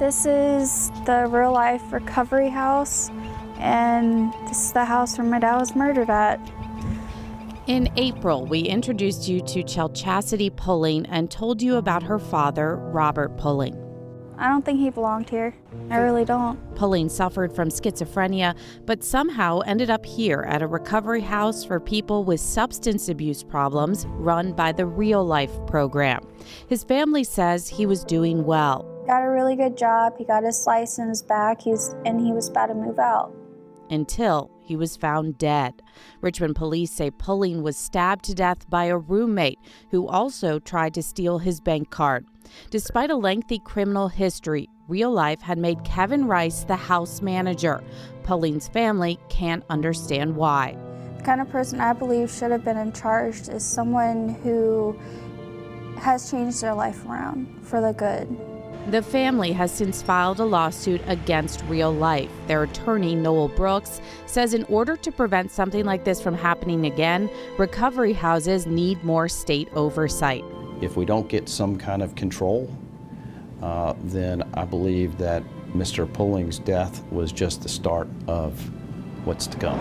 This is the real life recovery house, and this is the house where my dad was murdered at. In April, we introduced you to Chastity Pulling and told you about her father, Robert Pulling. I don't think he belonged here. I really don't. Pulling suffered from schizophrenia, but somehow ended up here at a recovery house for people with substance abuse problems run by the Real Life program. His family says he was doing well. Got a really good job. He got his license back, and he was about to move out. Until he was found dead. Richmond police say Pulling was stabbed to death by a roommate who also tried to steal his bank card. Despite a lengthy criminal history, Real Life had made Kevin Rice the house manager. Pulling's family can't understand why. The kind of person I believe should have been in charge is someone who has changed their life around for the good. The family has since filed a lawsuit against Real Life. Their attorney, Noel Brooks, says in order to prevent something like this from happening again, recovery houses need more state oversight. If we don't get some kind of control, then I believe that Mr. Pulling's death was just the start of what's to come.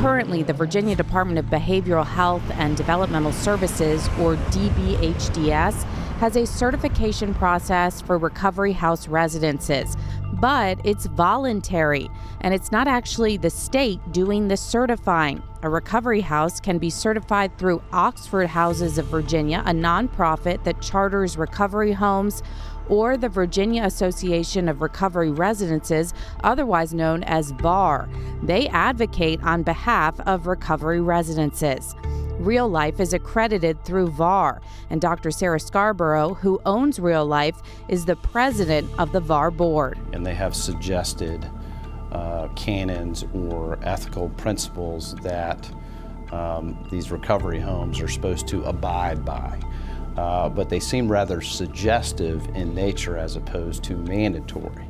Currently, the Virginia Department of Behavioral Health and Developmental Services, or DBHDS, has a certification process for recovery house residences, but it's voluntary, and it's not actually the state doing the certifying. A recovery house can be certified through Oxford Houses of Virginia, a nonprofit that charters recovery homes, or the Virginia Association of Recovery Residences, otherwise known as VAR. They advocate on behalf of recovery residences. Real Life is accredited through VAR, and Dr. Sarah Scarborough, who owns Real Life, is the president of the VAR board. And they have suggested canons or ethical principles that these recovery homes are supposed to abide by. But they seem rather suggestive in nature as opposed to mandatory.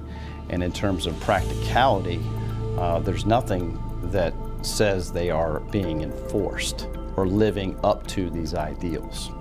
And in terms of practicality, there's nothing that says they are being enforced or living up to these ideals.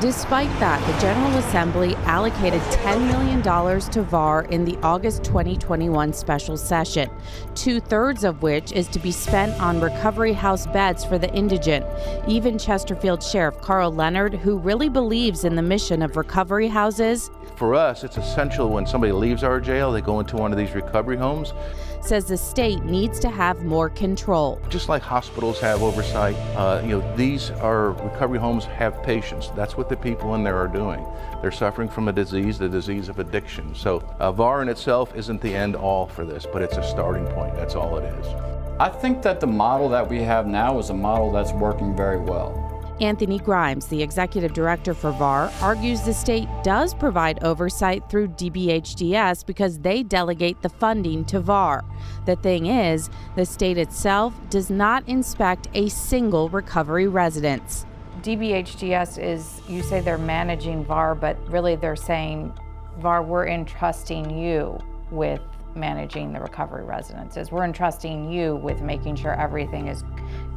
Despite that, the General Assembly allocated $10 million to VAR in the August 2021 special session, 2/3 of which is to be spent on recovery house beds for the indigent. Even Chesterfield Sheriff Karl Leonard, who really believes in the mission of recovery houses, for us, it's essential when somebody leaves our jail, they go into one of these recovery homes, says the state needs to have more control. Just like hospitals have oversight, these are recovery homes have patients. That's what the people in there are doing. They're suffering from a disease, the disease of addiction. So VAR in itself isn't the end all for this, but it's a starting point. That's all it is. I think that the model that we have now is a model that's working very well. Anthony Grimes, the executive director for VAR, argues the state does provide oversight through DBHDS because they delegate the funding to VAR. The thing is, the state itself does not inspect a single recovery residence. DBHDS is, you say they're managing VAR, but really they're saying, VAR, we're entrusting you with managing the recovery residences. We're entrusting you with making sure everything is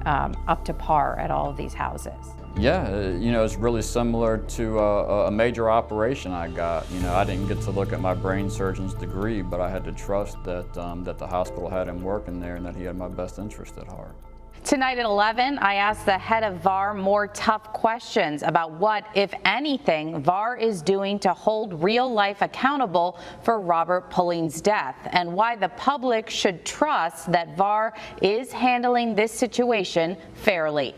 up to par at all of these houses. Yeah, it's really similar to a major operation I got. I didn't get to look at my brain surgeon's degree, but I had to trust that the hospital had him working there and that he had my best interest at heart. Tonight at 11, I asked the head of VAR more tough questions about what, if anything, VAR is doing to hold Real Life accountable for Robert Pulling's death, and why the public should trust that VAR is handling this situation fairly.